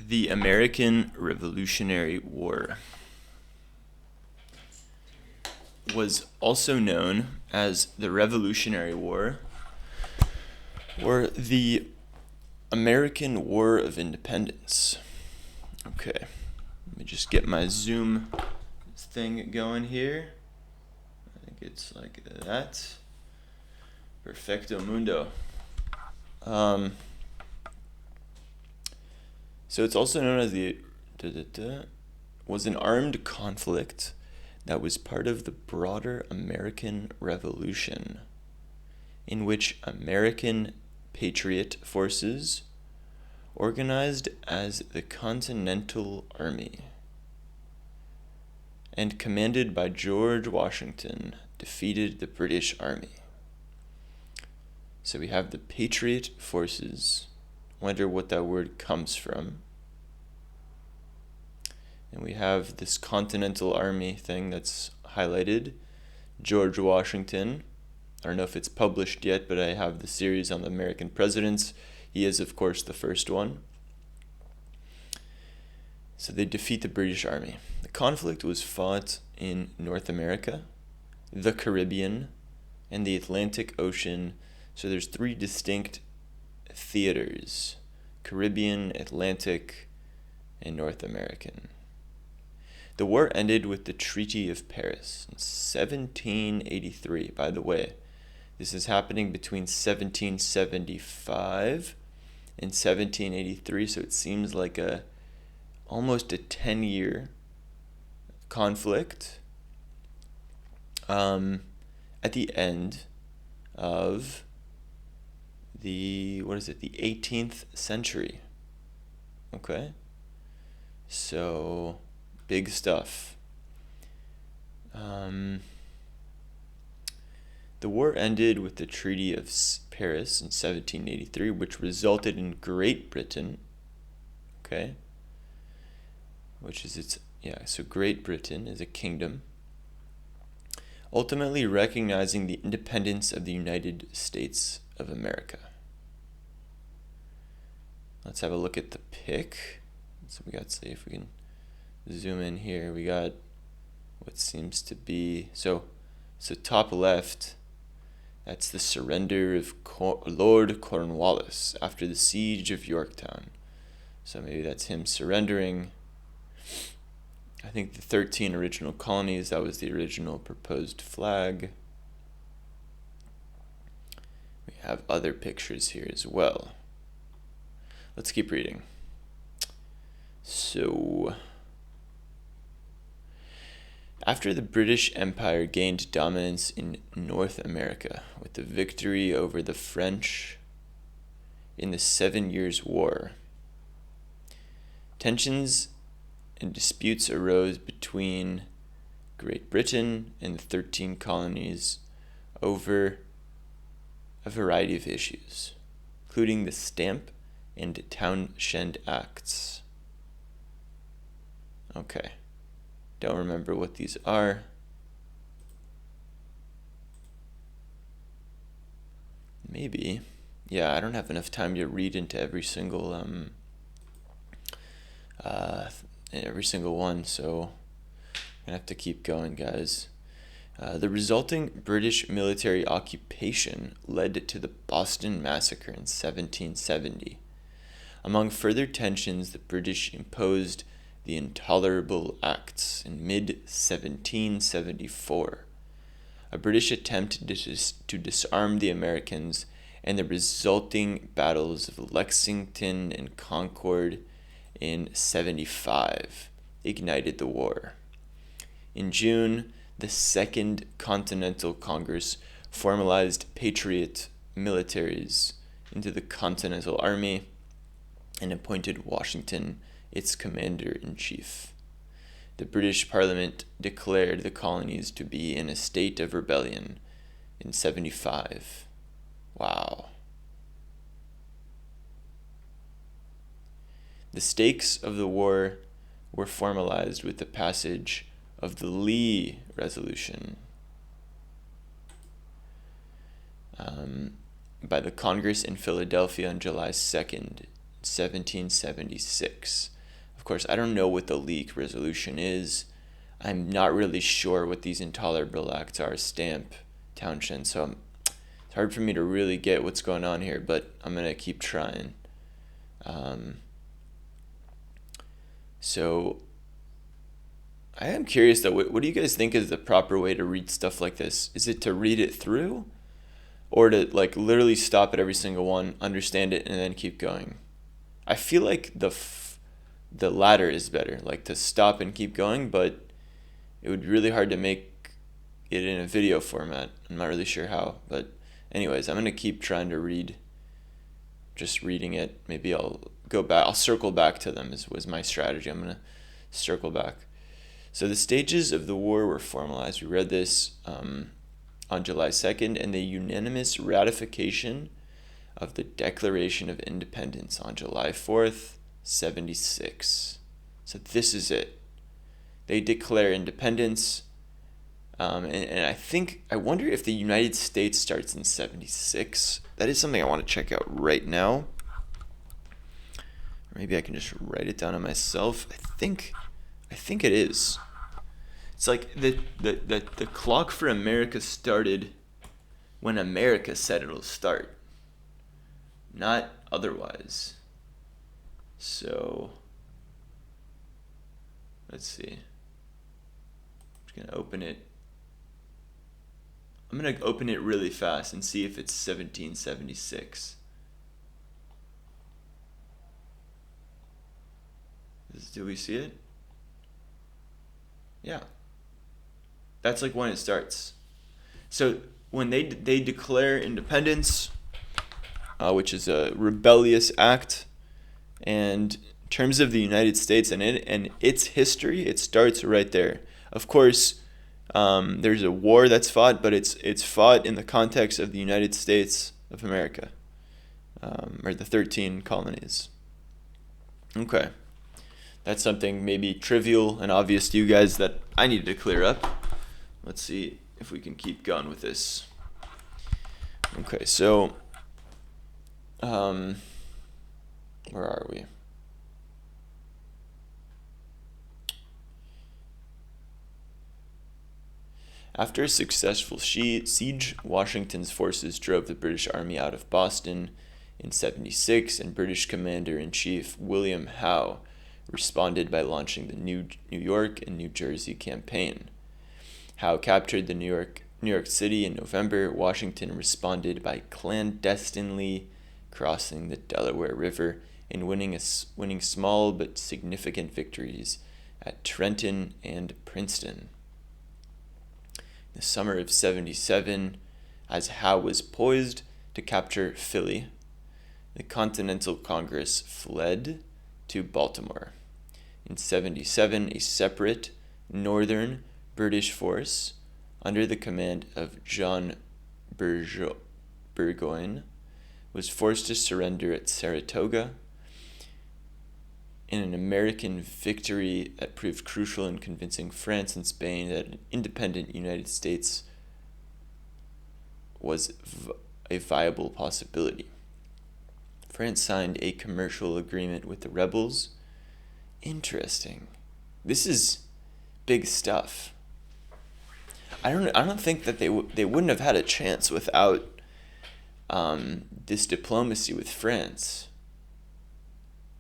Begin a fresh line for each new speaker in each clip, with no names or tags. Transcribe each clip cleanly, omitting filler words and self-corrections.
The American Revolutionary War was also known as the Revolutionary War or the American War of Independence. Okay, let me just get my Zoom thing going here. I think it's like that. Perfecto mundo. So it's also known as was an armed conflict that was part of the broader American Revolution, in which American Patriot forces, organized as the Continental Army and commanded by George Washington, defeated the British Army. So we have the Patriot forces. Wonder what that word comes from. And we have this Continental Army thing that's highlighted. George Washington. I don't know if it's published yet, but I have the series on the American presidents. He is, of course, the first one. So they defeat the British Army. The conflict was fought in North America, the Caribbean, and the Atlantic Ocean. So there's three distinct theaters: Caribbean, Atlantic, and North American. The war ended with the Treaty of Paris in 1783. By the way, this is happening between 1775 and 1783, so it seems like almost a 10-year conflict at the end of the 18th century. Okay, so big stuff. The war ended with the Treaty of Paris in 1783, which resulted in Great Britain. Okay, so Great Britain is a kingdom, ultimately recognizing the independence of the United States of America. Let's have a look at the pic. So we got, see if we can zoom in here. We got what seems to be, so top left, that's the surrender of Lord Cornwallis after the siege of Yorktown. So maybe that's him surrendering. I think the 13 original colonies, that was the original proposed flag. We have other pictures here as well. Let's keep reading. So, after the British Empire gained dominance in North America with the victory over the French in the 7 Years' War, tensions and disputes arose between Great Britain and the 13 colonies over a variety of issues, including the Stamp and Townshend Acts. Okay, don't remember what these are. Maybe. Yeah, I don't have enough time to read into every single one, so I'm gonna have to keep going, guys. The resulting British military occupation led to the Boston Massacre in 1770. Among further tensions, the British imposed the Intolerable Acts in mid-1774, a British attempt to disarm the Americans, and the resulting battles of Lexington and Concord in 75 ignited the war. In June, the Second Continental Congress formalized Patriot militaries into the Continental Army and appointed Washington its commander-in-chief. The British Parliament declared the colonies to be in a state of rebellion in 75. Wow. The stakes of the war were formalized with the passage of the Lee Resolution by the Congress in Philadelphia on July 2nd, 1776. course, I don't know what the leak resolution is. I'm not really sure what these intolerable acts are, Stamp, Townshend, so it's hard for me to really get what's going on here, but I'm going to keep trying. So I am curious though, what do you guys think is the proper way to read stuff like this? Is it to read it through, or to like literally stop at every single one, understand it, and then keep going? I feel like the latter is better, like to stop and keep going, but it would be really hard to make it in a video format. I'm not really sure how, but anyways, I'm going to keep trying to read, just reading it. Maybe I'll go back, I'll circle back to them, was my strategy. I'm going to circle back. So the stages of the war were formalized. We read this on July 2nd, and the unanimous ratification of the Declaration of Independence on July 4th, 76. So this is it. They declare independence, and I wonder if the United States starts in 76. That is something I want to check out right now. Or maybe I can just write it down on myself. I think it is. It's like the clock for America started when America said it'll start, not otherwise. So let's see. I'm gonna open it. I'm gonna open it really fast and see if it's 1776. Do we see it? Yeah. That's like when it starts. So when they declare independence, which is a rebellious act, and in terms of the United States and its history, it starts right there. Of course, there's a war that's fought, but it's fought in the context of the United States of America, or the 13 colonies. Okay. That's something maybe trivial and obvious to you guys that I needed to clear up. Let's see if we can keep going with this. Okay, so where are we? After a successful siege, Washington's forces drove the British Army out of Boston in 76, and British Commander-in-Chief William Howe responded by launching the New York and New Jersey campaign. Howe captured the New York City in November. Washington responded by clandestinely crossing the Delaware River and winning small but significant victories at Trenton and Princeton. In the summer of 77, as Howe was poised to capture Philly, the Continental Congress fled to Baltimore. In 77, a separate northern British force under the command of John Burgoyne was forced to surrender at Saratoga in an American victory that proved crucial in convincing France and Spain that an independent United States was a viable possibility. France signed a commercial agreement with the rebels. Interesting. This is big stuff. I don't think that they wouldn't have had a chance without this diplomacy with France.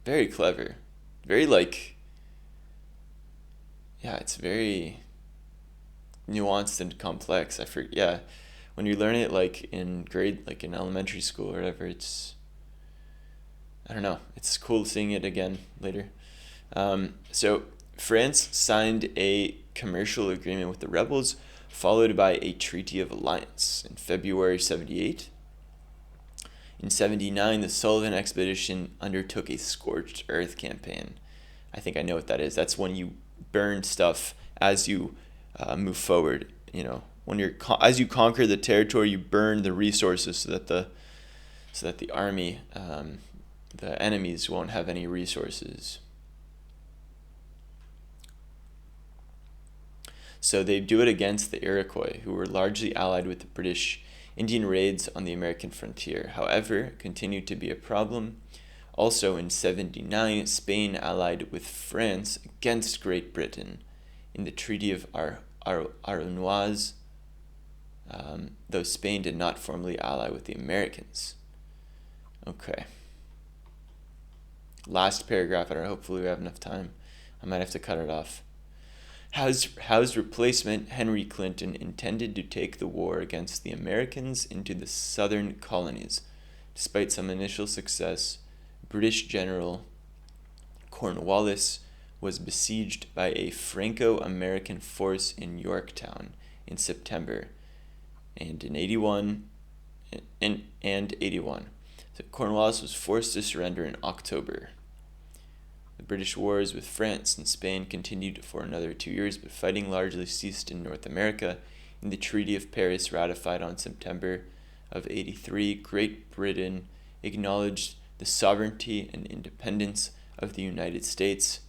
Very clever. Very it's very nuanced and complex. When you learn it in elementary school or whatever, I don't know. It's cool seeing it again later. So France signed a commercial agreement with the rebels, followed by a treaty of alliance in February 78. In 79, the Sullivan expedition undertook a scorched earth campaign. I think I know what that is. That's when you burn stuff as you move forward. As you conquer the territory, you burn the resources so that the army, the enemies, won't have any resources. So they do it against the Iroquois, who were largely allied with the British. Indian raids on the American frontier, however, continued to be a problem. Also in 79, Spain allied with France against Great Britain in the Treaty of Arnois, though Spain did not formally ally with the Americans. Okay. Last paragraph, and hopefully we have enough time. I might have to cut it off. Howe's replacement, Henry Clinton, intended to take the war against the Americans into the southern colonies. Despite some initial success, British General Cornwallis was besieged by a Franco-American force in Yorktown in September and in 81. So Cornwallis was forced to surrender in October. The British wars with France and Spain continued for another 2 years, but fighting largely ceased in North America. In the Treaty of Paris, ratified on September of 83, Great Britain acknowledged the sovereignty and independence of the United States,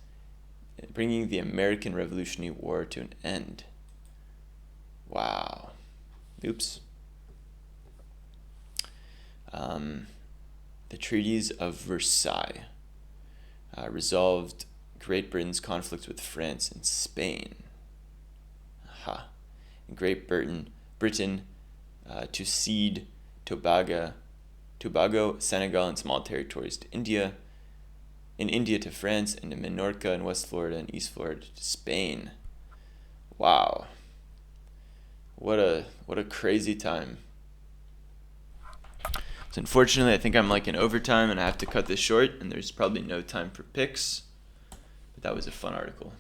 bringing the American Revolutionary War to an end. Wow. Oops. The treaties of Versailles resolved Great Britain's conflicts with France and Spain. Great Britain to cede Tobago, Senegal, and small territories to India, to France, and to Minorca and West Florida and East Florida to Spain. Wow. What a crazy time. So unfortunately, I think I'm like in overtime and I have to cut this short, and there's probably no time for picks. But that was a fun article.